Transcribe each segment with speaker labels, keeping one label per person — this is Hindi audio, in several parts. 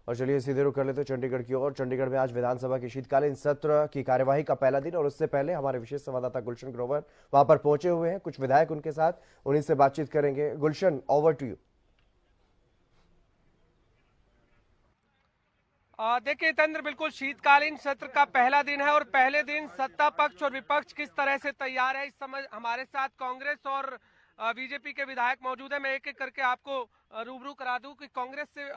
Speaker 1: और चलिए सीधे रुख कर लेते हैं चंडीगढ़ की ओर। चंडीगढ़ में आज विधानसभा की शीतकालीन सत्र की कार्यवाही का पहला दिन और उससे पहले हमारे विशेष संवाददाता गुलशन ग्रोवर वहां पर पहुंचे हुए हैं। कुछ विधायक उनके साथ, उन्हीं से बातचीत करेंगे। गुलशन, ओवर टू यू।
Speaker 2: देखिए तंत्र, बिल्कुल शीतकालीन सत्र का पहला दिन है और पहले दिन सत्ता पक्ष और विपक्ष किस तरह से तैयार है, इस समय हमारे साथ कांग्रेस और बीजेपी के विधायक मौजूद है। मैं एक एक करके आपको रूबरू करा दूं कि कांग्रेस से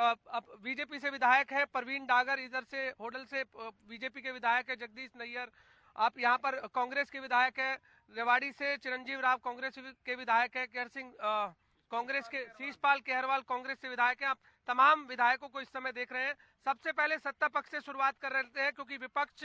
Speaker 2: बीजेपी से विधायक है परवीन डागर, इधर से होडल से बीजेपी के विधायक है जगदीश नैयर, आप यहाँ पर कांग्रेस के विधायक है। रेवाड़ी से चिरंजीव राव कांग्रेस के विधायक है। केहर सिंह कांग्रेस के, शीशपाल केहरवाल कांग्रेस से विधायक हैं। आप तमाम विधायकों को इस समय देख रहे हैं। सबसे पहले सत्ता पक्ष से शुरुआत कर रहे हैं क्योंकि विपक्ष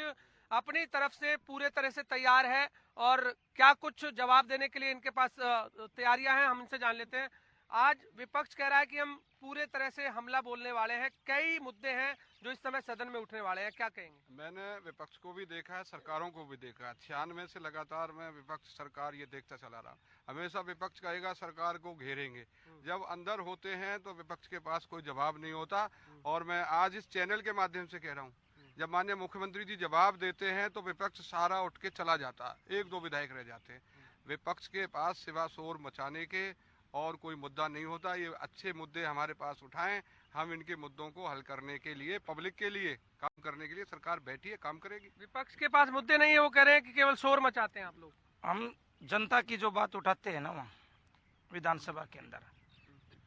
Speaker 2: अपनी तरफ से पूरे तरह से तैयार है और क्या कुछ जवाब देने के लिए इनके पास तैयारियां हैं, हम इनसे जान लेते हैं। आज विपक्ष कह रहा है कि हम पूरे तरह से हमला बोलने वाले हैं, कई मुद्दे हैं जो इस समय सदन में उठने वाले हैं, क्या कहेंगे?
Speaker 3: मैंने विपक्ष को भी देखा है, सरकारों को भी देखा है। 96 से लगातार मैं विपक्ष सरकार ये देखता चला रहा। हमेशा विपक्ष कहेगा सरकार को घेरेंगे, जब अंदर होते हैं तो विपक्ष के पास कोई जवाब नहीं होता। और मैं आज इस चैनल के माध्यम से कह रहा हूँ, जब माननीय मुख्यमंत्री जी जवाब देते हैं तो विपक्ष सारा उठ के चला जाता है, एक दो विधायक रह जाते हैं। विपक्ष के पास सिवा शोर मचाने के और कोई मुद्दा नहीं होता। ये अच्छे मुद्दे हमारे पास उठाएं, हम इनके मुद्दों को हल करने के लिए, पब्लिक के लिए काम करने के लिए सरकार बैठी है, काम करेगी।
Speaker 2: विपक्ष के पास मुद्दे नहीं है, वो कह रहे हैं कि केवल शोर मचाते हैं आप लोग।
Speaker 4: हम जनता की जो बात उठाते हैं ना वहाँ विधानसभा के अंदर,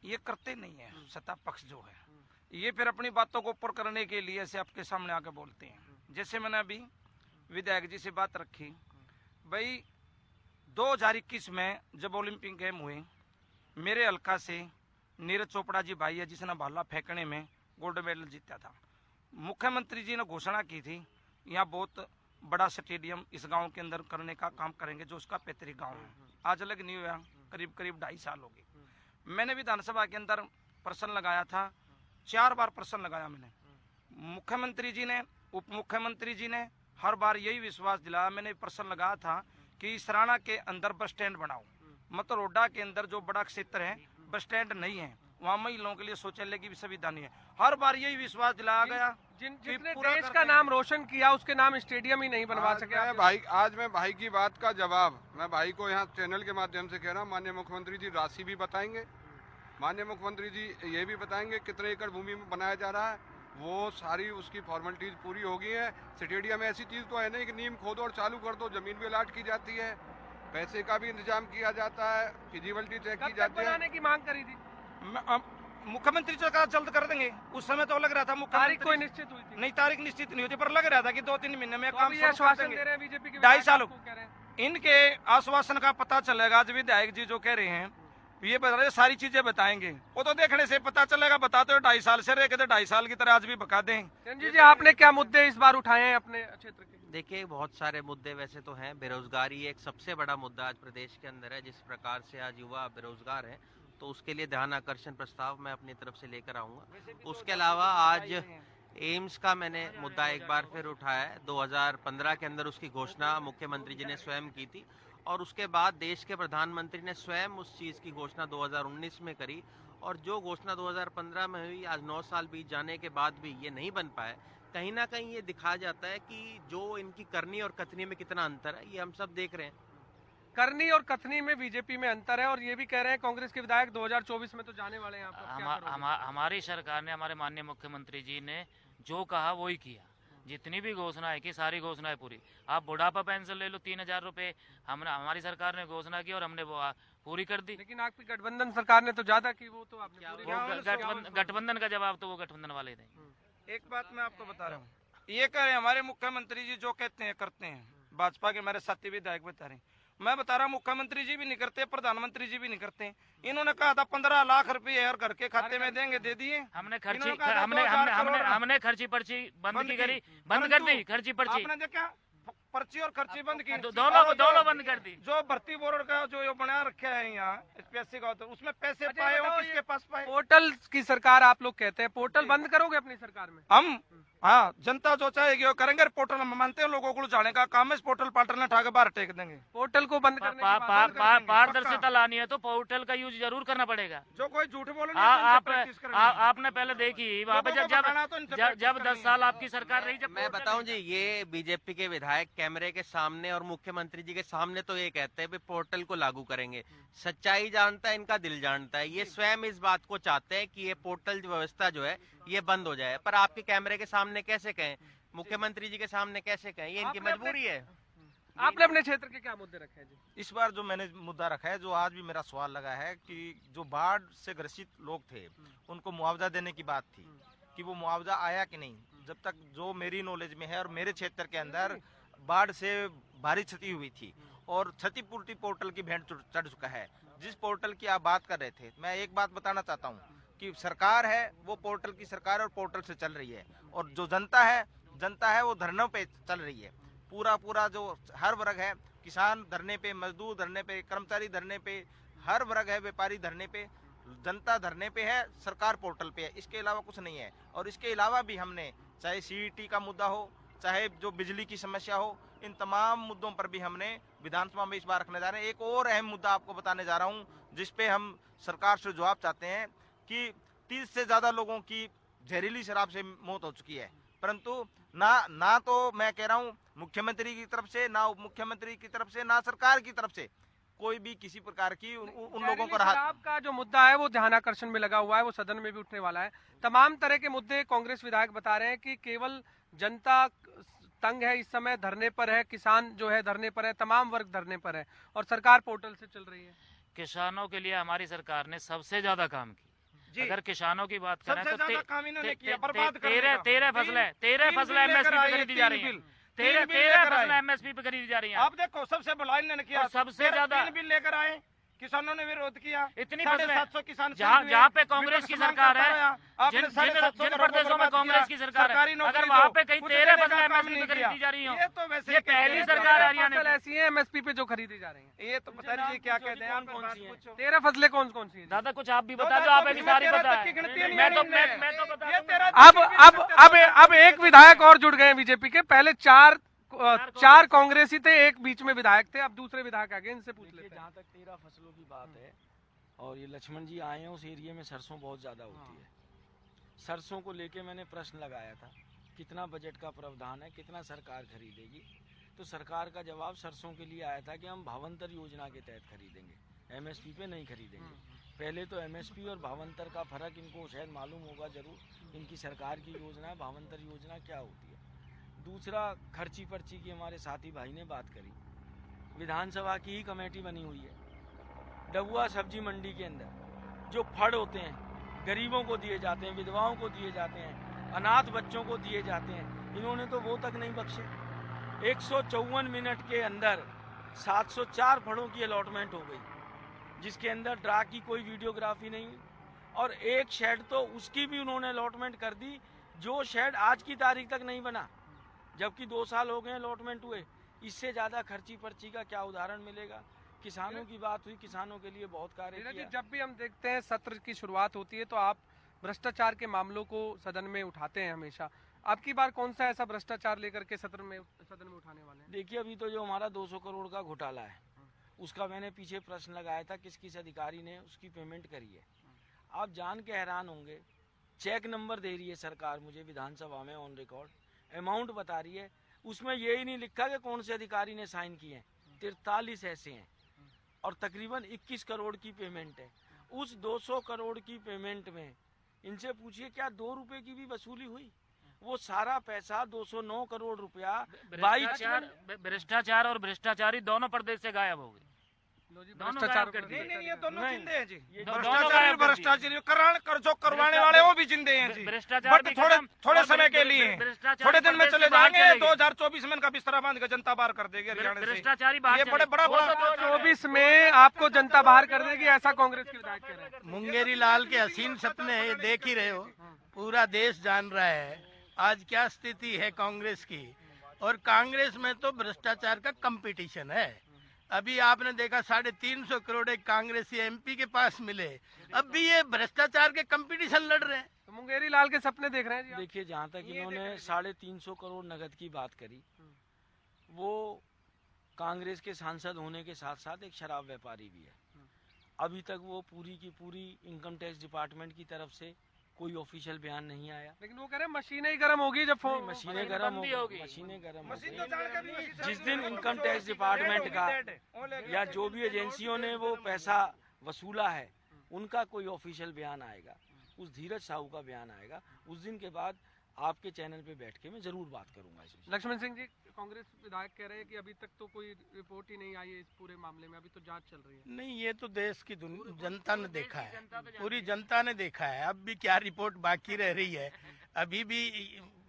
Speaker 4: ये करते नहीं है सत्ता पक्ष जो है। ये फिर अपनी बातों को ऊपर करने के लिए ऐसे आपके सामने आके बोलते हैं। जैसे मैंने अभी विधायक जी से बात रखी, भाई 2021 में जब ओलंपिक गेम हुए, मेरे हल्का से नीरज चोपड़ा जी भाई है जिसने भाला फेंकने में गोल्ड मेडल जीता था। मुख्यमंत्री जी ने घोषणा की थी यहाँ बहुत बड़ा स्टेडियम इस गांव के अंदर करने का काम करेंगे, जो उसका पैतृक गांव है। आज अलग नहीं हुआ, करीब करीब 2.5 साल हो गए। मैंने विधानसभा के अंदर प्रश्न लगाया था, 4 बार प्रश्न लगाया मैंने। मुख्यमंत्री जी ने, उप मुख्यमंत्री जी ने हर बार यही विश्वास दिलाया। मैंने प्रश्न लगाया था कि सराना के अंदर बस स्टैंड बनाओ, मतलब रोडा के अंदर जो बड़ा क्षेत्र है बस स्टैंड नहीं है, वहाँ महिलाओं के लिए शौचालय की भी सुविधा नहीं है। हर बार यही विश्वास दिलाया गया।
Speaker 2: जिसने देश का नाम रोशन किया उसके नाम स्टेडियम ही नहीं बनवा सके।
Speaker 3: भाई आज मैं भाई की बात का जवाब, मैं भाई को यहाँ चैनल के माध्यम से कह रहा हूँ, माननीय मुख्यमंत्री जी राशि भी बताएंगे, माननीय मुख्यमंत्री जी ये भी बताएंगे कितने एकड़ भूमि में बनाया जा रहा है, वो सारी उसकी फॉर्मेलिटीज पूरी हो गई है। स्टेडियम ऐसी चीज तो है नहीं कि नींव खोदो और चालू कर दो, जमीन भी अलाट की जाती है, पैसे का भी इंतजाम किया जाता है, फिजिबिलिटी चेक की जाती है।
Speaker 2: बनाने की मांग करी थी
Speaker 4: मुख्यमंत्री जी का जल्द कर देंगे। उस समय तो लग रहा था
Speaker 2: तारीख कोई निश्चित हुई थी?
Speaker 4: नहीं, तारीख निश्चित नहीं होती, पर लग रहा था कि 2-3 महीने में काम
Speaker 2: आश्वासन दे रहे हैं बीजेपी के
Speaker 4: 2.5 साल। इनके आश्वासन का पता चलेगा आज विधायक जी जो कह रहे हैं, ये बता रहे सारी चीजें बताएंगे, वो तो देखने से पता चलेगा। बताते हो 2.5 साल से रहे, कहते 2.5 साल की तरह आज भी बता दें।
Speaker 2: जी, आपने क्या मुद्दे इस बार उठाए हैं अपने क्षेत्र के?
Speaker 5: देखिए, बहुत सारे मुद्दे वैसे तो हैं। बेरोजगारी एक सबसे बड़ा मुद्दा आज प्रदेश के अंदर है। जिस प्रकार से आज युवा बेरोजगार है, तो उसके लिए ध्यान आकर्षण प्रस्ताव मैं अपनी तरफ से लेकर आऊंगा। उसके अलावा आज एम्स का मैंने मुद्दा एक बार फिर उठाया है। 2015 के अंदर उसकी घोषणा मुख्यमंत्री जी ने स्वयं की थी और उसके बाद देश के प्रधानमंत्री ने स्वयं उस चीज़ की घोषणा 2019 में करी, और जो घोषणा 2015 में हुई, आज 9 साल बीत जाने के बाद भी ये नहीं बन पाए। कहीं ना कहीं ये दिखा जाता है कि जो इनकी करनी और कथनी में कितना अंतर है, ये हम सब देख रहे हैं।
Speaker 2: करनी और कथनी में बीजेपी में अंतर है और ये भी कह रहे हैं कांग्रेस के विधायक 2024 में तो जाने वाले हैं।
Speaker 6: हमारी सरकार ने, हमारे माननीय मुख्यमंत्री जी ने जो कहा वही किया। जितनी भी घोषणा है कि सारी घोषणाएं पूरी। आप बुढ़ापा पेंशन ले लो 3000 रुपए, हमारी सरकार ने घोषणा की और हमने वो पूरी कर दी।
Speaker 2: लेकिन आपकी गठबंधन सरकार ने तो ज्यादा की, वो तो आपने
Speaker 6: गठबंधन का जवाब तो वो गठबंधन वाले दें।
Speaker 4: एक बात मैं आपको बता रहा हूँ, ये कह रहे हैं हमारे मुख्यमंत्री जी जो कहते हैं करते हैं। भाजपा के हमारे साथी विधायक बता रहे हैं, मैं बता रहा हूँ मुख्यमंत्री जी भी नहीं करते, प्रधानमंत्री जी भी नहीं करते। इन्होंने कहा था 15 लाख रुपए हर घर के खाते में देंगे, दे दिए।
Speaker 6: हमने खर्ची पर्ची बंद की करी, बंद कर दी खर्ची पर्ची।
Speaker 4: आपने देखा पर्ची और खर्ची बंद की,
Speaker 6: दोनों बंद कर दी।
Speaker 4: जो भर्ती बोर्ड का जो बना रखा है यहाँ SPSC का, तो उसमें पैसे पाए हो किसके पास पाए?
Speaker 2: पोर्टल की सरकार आप लोग कहते हैं, पोर्टल बंद करोगे अपनी सरकार में?
Speaker 4: हम हाँ, जनता जो चाहेगी वो करेंगे। पोर्टल हम मानते हैं, लोगों को उलझाने का काम है, इस पोर्टल पार्टल ने उठा के बाहर टेक देंगे।
Speaker 2: पोर्टल को बंद करने की बात बंद कर देंगे।
Speaker 6: पारदर्शिता लानी है तो पोर्टल का यूज जरूर करना पड़ेगा।
Speaker 4: जो कोई झूठ बोले
Speaker 6: आपने पहले देखी वहाँ पे जब 10 साल आपकी सरकार रही, जब
Speaker 5: मैं बताऊं जी, ये बीजेपी के विधायक कैमरे के सामने और मुख्यमंत्री जी के सामने तो ये कहते हैं पोर्टल को लागू करेंगे। सच्चाई जानता है, इनका दिल जानता है, ये स्वयं इस बात को चाहते हैं कि ये पोर्टल व्यवस्था जो है ये बंद हो जाए, पर आपके कैमरे के सामने कैसे कहें, मुख्यमंत्री जी के सामने कैसे कहें, ये इनकी मजबूरी है।
Speaker 2: आपने अपने क्षेत्र के क्या मुद्दे रखे हैं जी?
Speaker 7: इस बार जो मैंने मुद्दा रखा है, जो आज भी मेरा सवाल लगा है कि जो बाढ़ से ग्रसित लोग थे उनको मुआवजा देने की बात थी कि वो मुआवजा आया कि नहीं। जब तक जो मेरी नॉलेज में है और मेरे क्षेत्र के अंदर बाढ़ से भारी क्षति हुई थी और क्षतिपूर्ति पोर्टल की भेंट चढ़ चुका है। जिस पोर्टल की आप बात कर रहे थे, मैं एक बात बताना चाहता हूँ कि सरकार है वो पोर्टल की सरकार और पोर्टल से चल रही है, और जो जनता है वो धरनों पे चल रही है। पूरा जो हर वर्ग है, किसान धरने पे, मजदूर धरने पे, कर्मचारी धरने पे, हर वर्ग है, व्यापारी धरने पे, जनता धरने पे है, सरकार पोर्टल पे है, इसके अलावा कुछ नहीं है। और इसके अलावा भी हमने, चाहे CET का मुद्दा हो, चाहे जो बिजली की समस्या हो, इन तमाम मुद्दों पर भी हमने विधानसभा में इस बार रखने जा रहे हैं। एक और अहम मुद्दा आपको बताने जा रहा हूं, जिसपे हम सरकार से जवाब चाहते हैं कि 30 से ज्यादा लोगों की जहरीली शराब से मौत हो चुकी है, परंतु ना तो मैं कह रहा हूं मुख्यमंत्री की तरफ से, ना उप मुख्यमंत्री की तरफ से, ना सरकार की तरफ से कोई भी किसी प्रकार की उन लोगों को राहत।
Speaker 2: आपका जो मुद्दा है वो ध्यानाकर्षण में लगा हुआ है, वो सदन में भी उठने वाला है। तमाम तरह के मुद्दे कांग्रेस विधायक बता रहे हैं कि केवल जनता तंग है, इस समय धरने पर है, किसान जो है धरने पर है, तमाम वर्ग धरने पर है, और सरकार पोर्टल से चल रही है।
Speaker 6: किसानों के लिए हमारी सरकार ने सबसे ज्यादा काम किया। अगर किसानों की बात करें तो 13 फसलें MSP पे खरीदी जा रही है, 13 फसलें MSP पे खरीदी जा रही है।
Speaker 4: आप देखो, सबसे बड़ा इन्होंने किया,
Speaker 6: सबसे ज्यादा
Speaker 4: बिल लेकर आए, किसानों ने विरोध किया।
Speaker 6: इतनी
Speaker 4: 750 किसान
Speaker 6: जहाँ पे कांग्रेस की सरकार है, जिन प्रदेशों में कांग्रेस की सरकार है, अगर वहाँ पे कहीं 13 फसलें MSP पे खरीदी जा रही हो, ये पहली सरकार हरियाणा में
Speaker 2: ऐसी है MSP पे जो खरीदी जा रही है।
Speaker 4: ये तो बता दीजिए क्या कहते हैं,
Speaker 6: कौन सी है?
Speaker 2: 13 फसलें कौन कौन सी है?
Speaker 6: दादा कुछ आप भी बता दो, आप अभी सारी पता है। मैं तो
Speaker 2: बता। अब एक विधायक और जुड़ गए बीजेपी के, पहले चार कांग्रेसी थे, एक बीच में विधायक थे, अब दूसरे विधायक आगे, इनसे पूछ लेते हैं।
Speaker 8: जहाँ तक 13 फसलों की बात है, और ये लक्ष्मण जी आए हैं, उस एरिया में सरसों बहुत ज़्यादा होती है। सरसों को लेके मैंने प्रश्न लगाया था, कितना बजट का प्रावधान है, कितना सरकार खरीदेगी, तो सरकार का जवाब सरसों के लिए आया था कि हम भावांतर योजना के तहत खरीदेंगे, MSP पे नहीं खरीदेंगे। पहले तो MSP और भावांतर का फर्क इनको शायद मालूम होगा जरूर, इनकी सरकार की योजना है, भावांतर योजना क्या होती है। दूसरा, खर्ची पर्ची की हमारे साथी भाई ने बात करी, विधानसभा की ही कमेटी बनी हुई है। डबुआ सब्जी मंडी के अंदर जो फड़ होते हैं, गरीबों को दिए जाते हैं, विधवाओं को दिए जाते हैं, अनाथ बच्चों को दिए जाते हैं, इन्होंने तो वो तक नहीं बख्शे। 154 मिनट के अंदर 704 फड़ों की अलॉटमेंट हो गई, जिसके अंदर ड्रा की कोई वीडियोग्राफी नहीं, और एक शेड तो उसकी भी उन्होंने अलॉटमेंट कर दी, जो शेड आज की तारीख तक नहीं बना, जबकि 2 साल हो गए अलॉटमेंट हुए। इससे ज्यादा खर्ची पर्ची का क्या उदाहरण मिलेगा। किसानों की बात हुई, किसानों के लिए बहुत कार्य किया।
Speaker 2: जब भी हम देखते हैं सत्र की शुरुआत होती है तो आप भ्रष्टाचार के मामलों को सदन में उठाते हैं हमेशा, आपकी बार कौन सा ऐसा भ्रष्टाचार लेकर के सदन में उठाने वाले हैं?
Speaker 8: देखिए, अभी तो जो हमारा 200 करोड़ का घोटाला है, उसका मैंने पीछे प्रश्न लगाया था, किस अधिकारी ने उसकी पेमेंट करी है। आप जान के हैरान होंगे, चेक नंबर दे रही है सरकार मुझे विधानसभा में ऑन रिकॉर्ड, अमाउंट बता रही है, उसमें यही नहीं लिखा कि कौन से अधिकारी ने साइन किए हैं। 43 ऐसे हैं और तकरीबन 21 करोड़ की पेमेंट है। उस 200 करोड़ की पेमेंट में इनसे पूछिए क्या 2 रुपए की भी वसूली हुई? वो सारा पैसा 209 करोड़ रुपया
Speaker 6: भ्रष्टाचार और भ्रष्टाचारी दोनों प्रदेश से गायब हो गए।
Speaker 2: भ्रष्टाचार
Speaker 4: कर दिए। नहीं, ये दोनों जिंदे हैं जी।
Speaker 6: भ्रष्टाचार
Speaker 4: कर्जों करवाने वाले वो भी जिंदे हैं जी, बट थोड़े समय के लिए, थोड़े दिन में चले जाएंगे। 2024 में इनका बिस्तरा बांध के जनता बाहर कर देगी हरियाणा से।
Speaker 6: भ्रष्टाचारी
Speaker 4: ये बड़ा
Speaker 2: 24 में आपको जनता बाहर कर देगी, ऐसा कांग्रेस के विधायक कह रहे हैं।
Speaker 9: मुंगेरी लाल के हसीन सपने देख ही रहे हो, पूरा देश जान रहा है आज क्या स्थिति है कांग्रेस की। और कांग्रेस में तो भ्रष्टाचार का कंपटीशन है। अभी आपने देखा 350 करोड़ एक कांग्रेसी एमपी के पास मिले, अब भी ये भ्रष्टाचार के कंपटीशन लड़ रहे हैं।
Speaker 2: तो मुंगेरी लाल के सपने देख रहे हैं जी आप?
Speaker 8: देखिए, जहाँ तक इन्होंने 350 करोड़ नगद की बात करी, वो कांग्रेस के सांसद होने के साथ साथ एक शराब व्यापारी भी है। अभी तक वो पूरी की पूरी इनकम टैक्स डिपार्टमेंट की तरफ से कोई ऑफिशियल बयान नहीं आया।
Speaker 2: लेकिन वो कह रहे हैं मशीनें ही गर्म होगी जब
Speaker 8: मशीनें गर्म होगी, मशीनें गर्म होगी। जिस दिन इनकम टैक्स डिपार्टमेंट का या जो भी एजेंसियों ने वो पैसा वसूला है उनका कोई ऑफिशियल बयान आएगा, उस धीरज साहू का बयान आएगा, उस दिन के बाद आपके चैनल पे बैठ के मैं जरूर बात करूंगा।
Speaker 2: लक्ष्मण सिंह जी, कांग्रेस विधायक कह रहे हैं कि अभी तक तो कोई रिपोर्ट ही नहीं आई है इस पूरे मामले में, अभी तो जांच चल रही है।
Speaker 9: नहीं, ये तो देश की जनता ने देखा है, पूरी जनता ने देखा है। अब भी क्या रिपोर्ट बाकी रह रही है? अभी भी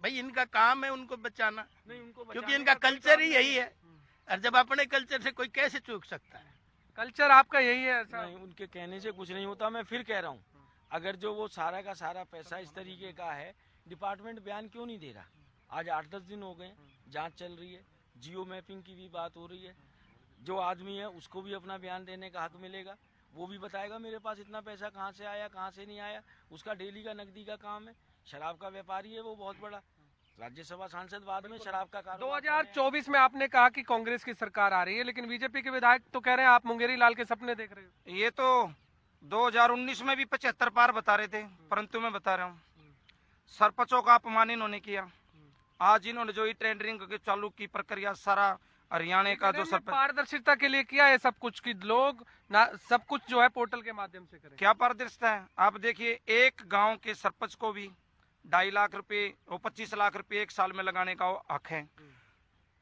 Speaker 9: भाई इनका काम है उनको बचाना, क्योंकि इनका कल्चर ही यही है। और जब अपने कल्चर से कोई कैसे चूक सकता है?
Speaker 2: कल्चर आपका यही है ऐसा?
Speaker 8: नहीं, उनके कहने से कुछ नहीं होता। मैं फिर कह रहा हूँ, अगर जो वो सारा का सारा पैसा इस तरीके का है, डिपार्टमेंट बयान क्यों नहीं दे रहा? आज 8-10 दिन हो गए, जांच चल रही है, जियो मैपिंग की भी बात हो रही है। जो आदमी है उसको भी अपना बयान देने का हक मिलेगा, वो भी बताएगा मेरे पास इतना पैसा कहाँ से आया, कहाँ से नहीं आया। उसका डेली का नकदी का काम है। शराब का व्यापारी है वो बहुत बड़ा, राज्यसभा सांसद बाद में शराब का कारोबार।
Speaker 2: 2024 में आपने कहा कि कांग्रेस की सरकार आ रही है, लेकिन बीजेपी के विधायक तो कह रहे हैं आप मुंगेरी लाल के सपने देख रहे हो।
Speaker 4: ये तो 2019 में भी 75 पार बता रहे थे, परंतु मैं बता रहा हूँ सरपंचों का अपमान इन्होंने किया। आज इन्होंने जो टेंडरिंग चालू की प्रक्रिया सारा हरियाणा का जो सरपंच
Speaker 2: पारदर्शिता के लिए किया है सब कुछ, कि लोग ना सब कुछ जो है पोर्टल के माध्यम से करें।
Speaker 4: क्या पारदर्शिता है? आप देखिए, एक गांव के सरपंच को भी 2.5 लाख रुपए और 25 लाख रुपए एक साल में लगाने का हक है।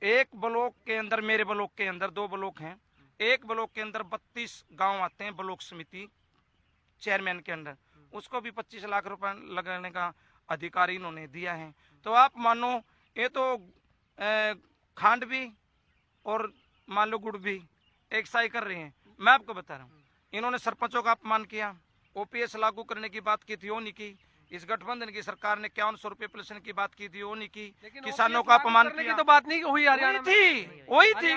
Speaker 4: एक ब्लॉक के अंदर, मेरे ब्लॉक के अंदर 2 ब्लॉक हैं, एक ब्लॉक के अंदर 32 गांव आते हैं ब्लॉक समिति चेयरमैन के अंदर, उसको भी 25 लाख रुपए लगाने का अधिकार इन्होंने दिया है। तो आप मानो ये तो खांड भी और मान लो गुड़ भी एक साई कर रहे हैं। मैं आपको बता रहा हूँ, इन्होंने सरपंचों का अपमान किया, ओपीएस लागू करने की बात की थी वो नहीं की, इस गठबंधन की सरकार ने 5100 रुपए पेंशन की बात की थी वो नहीं की, किसानों का अपमान करने
Speaker 2: की तो बात नहीं हुई, हरियाणा
Speaker 4: थी वही थी,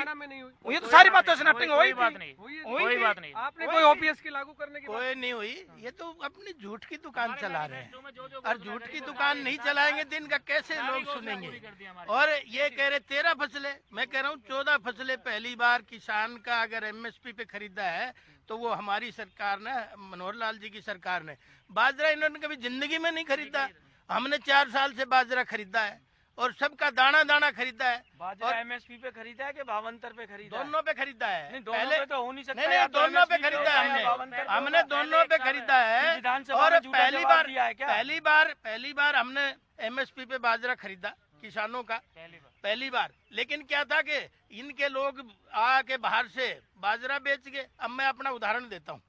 Speaker 4: ये तो सारी बातें स्नैपिंग
Speaker 6: वही बात नहीं, कोई बात नहीं।
Speaker 2: आपने कोई ओपीएस की लागू करने की
Speaker 9: कोई नहीं हुई। ये तो अपनी झूठ की दुकान चला रहे हैं, और झूठ की दुकान नहीं चलाएंगे दिन का कैसे लोग सुनेंगे? और ये कह रहे 13 फसलें, मैं कह रहा हूँ 14 फसलें पहली बार किसान का अगर एमएसपी पे खरीदा है तो वो हमारी सरकार ने, मनोहर लाल जी की सरकार ने। बाजरा इन्होंने कभी जिंदगी में नहीं खरीदा, हमने 4 साल से बाजरा खरीदा है और सबका दाना दाना खरीदा है।
Speaker 8: बाजरा एमएसपी पे खरीदा है कि भावांतर पे खरीदा है?
Speaker 9: दोनों पे खरीदा है।
Speaker 8: नहीं, दोनों पे तो हो नहीं सकता।
Speaker 9: नहीं, दोनों पे खरीदा है हमने दोनों पे खरीदा है। और पहली बार हमने एमएसपी पे बाजरा खरीदा किसानों का, पहली बार। लेकिन क्या था कि इनके लोग आके बाहर से बाजरा बेच गए। अब मैं अपना उदाहरण देता हूँ,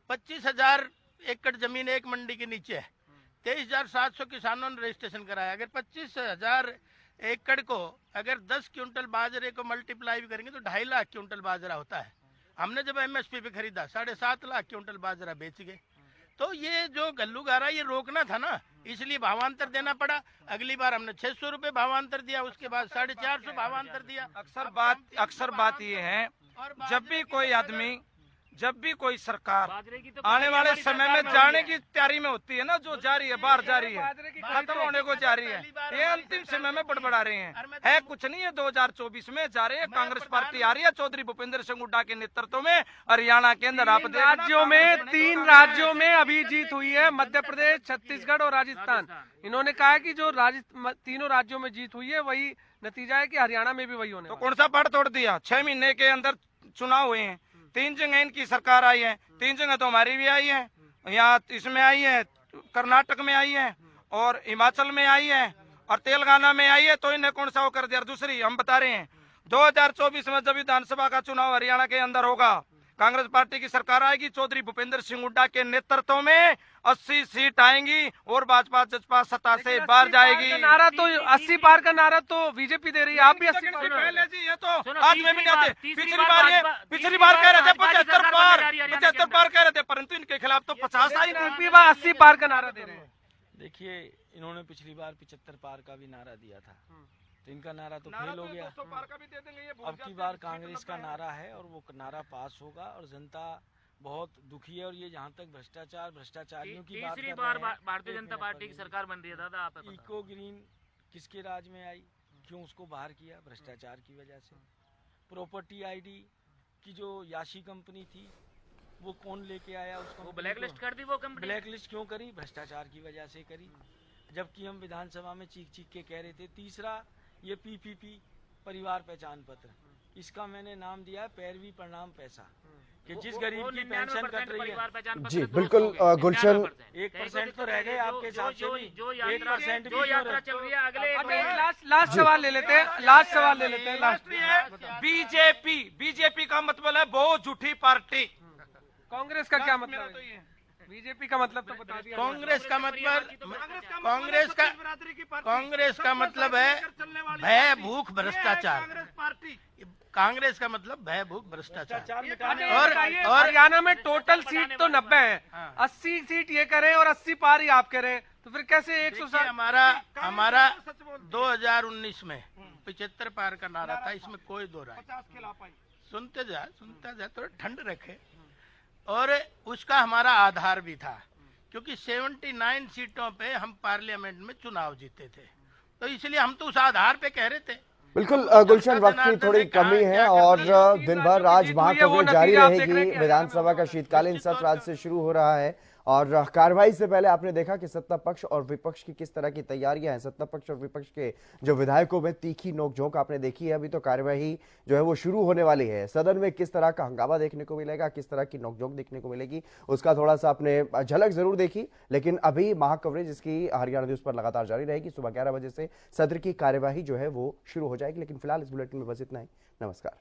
Speaker 9: 25,000 एकड़ जमीन एक मंडी के नीचे है, 23,700 किसानों ने रजिस्ट्रेशन कराया। अगर 25,000 एकड़ को अगर 10 क्विंटल बाजरे को मल्टीप्लाई भी करेंगे तो 2.5 लाख क्विंटल बाजरा होता है। हमने जब एमएसपी पे खरीदा 7.5 लाख क्विंटल बाजरा बेच गए। तो ये जो गल्लूगारा ये रोकना था ना, इसलिए भावांतर देना पड़ा। अगली बार हमने 600 रुपए भावांतर दिया, उसके बाद 450 भावांतर दिया।
Speaker 4: अक्सर बात ये है, जब भी कोई सरकार आने वाले समय में जाने की तैयारी में होती है ना, जो जा रही है बाहर जा रही है, खत्म होने को जा रही है, ये अंतिम समय में बड़बड़ा रहे हैं। है कुछ नहीं है, 2024 में जा रहे हैं, कांग्रेस पार्टी आ रही है चौधरी भूपेंद्र सिंह हुड्डा के नेतृत्व में हरियाणा के अंदर। आप
Speaker 2: राज्यों में 3 राज्यों में अभी जीत हुई है, मध्य प्रदेश, छत्तीसगढ़ और राजस्थान। इन्होंने कहा है कि जो तीनों राज्यों में जीत हुई है वही नतीजा है कि हरियाणा में भी वही होने।
Speaker 4: तो कौन सा पाठ तोड़ दिया? 6 महीने के अंदर चुनाव हुए हैं, 3 जगह इनकी सरकार आई है, 3 जगह तो हमारी भी आई है, यहाँ इसमें आई है, कर्नाटक में आई है और हिमाचल में आई है और तेलंगाना में आई है। तो इन्हें कौन सा वो कर दिया? दूसरी हम बता रहे हैं 2024 में जब विधानसभा का चुनाव हरियाणा के अंदर होगा, कांग्रेस पार्टी की सरकार आएगी चौधरी भूपेंद्र सिंह हुड्डा के नेतृत्व में, 80 सीट आएंगी और भाजपा जजपा सत्ता से बाहर जाएगी।
Speaker 2: नारा तो 80 पार का नारा तो बीजेपी दे रही है, आप भी 80 पार
Speaker 4: पहले जी, ये तो आज में भी नहीं आते। पिछली बार कह रहे थे 75 पार कह रहे थे, परंतु इनके खिलाफ तो 50 आई,
Speaker 2: 80 पार का नारा दे रहे हैं।
Speaker 8: देखिए, इन्होंने पिछली बार 75 पार का भी नारा दिया था, तो इनका नारा तो फेल हो गया। अब की बार कांग्रेस का नारा है और वो नारा पास होगा और जनता बहुत दुखी है। और ये जहाँ तक भ्रष्टाचारियों की बात
Speaker 6: तीसरी बार भारतीय जनता पार्टी की सरकार बन रही है दादा, आप
Speaker 8: इको ग्रीन किसके राज में आई, क्यों उसको बाहर किया? भ्रष्टाचार की वजह से। प्रॉपर्टी आईडी की जो याशी कंपनी थी वो कौन लेके आया? उसको
Speaker 6: ब्लैक लिस्ट कर दी। वो कंपनी
Speaker 8: ब्लैक लिस्ट क्यों करी? भ्रष्टाचार की वजह से करी, जबकि हम विधानसभा में चीख के कह रहे थे। तीसरा ये पीपीपी परिवार पहचान पत्र, इसका मैंने नाम दिया है पैरवी प्रणाम पैसा, कि जिस गरीब की पेंशन कट रही है।
Speaker 1: जी बिल्कुल गुलशन,
Speaker 8: 1% तो रह गए आपके हिसाब से भी, 1%
Speaker 6: जो यात्रा चल रही है अगले
Speaker 2: लास्ट सवाल ले लेते हैं।
Speaker 7: बीजेपी का मतलब है बहुत झूठी पार्टी।
Speaker 2: कांग्रेस का क्या मतलब है? बीजेपी का मतलब तो बता दिया।
Speaker 9: कांग्रेस का मतलब है भय भूख भ्रष्टाचार। कांग्रेस का मतलब भय भूख भ्रष्टाचार।
Speaker 2: और हरियाणा में टोटल सीट तो 90 है, 80 सीट ये करें और 80 पार ही आप करें, तो फिर कैसे 160?
Speaker 9: हमारा 2019 में 75 पार का नारा था, इसमें कोई दो राय। सुनते जा थोड़ा ठंड रखे। और उसका हमारा आधार भी था, क्योंकि 79 सीटों पे हम पार्लियामेंट में चुनाव जीते थे, तो इसलिए हम तो उस आधार पे कह रहे थे।
Speaker 1: बिल्कुल गुलशन, वक्त की थोड़ी कमी है और दिन भर आज महाकवरेज जारी रहेगी। विधानसभा का शीतकालीन सत्र आज से शुरू हो रहा है और कार्रवाई से पहले आपने देखा कि सत्ता पक्ष और विपक्ष की किस तरह की तैयारियां हैं। सत्ता पक्ष और विपक्ष के जो विधायकों में तीखी नोकझोंक आपने देखी है। अभी तो कार्यवाही जो है वो शुरू होने वाली है। सदन में किस तरह का हंगामा देखने को मिलेगा, किस तरह की नोकझोंक देखने को मिलेगी, उसका थोड़ा सा आपने झलक जरूर देखी। लेकिन अभी महाकवरेज इसकी हरियाणा न्यूज पर लगातार जारी रहेगी। सुबह 11 बजे से सत्र की कार्यवाही जो है वो शुरू हो जाएगी। लेकिन फिलहाल इस बुलेटिन में बस इतना ही। नमस्कार।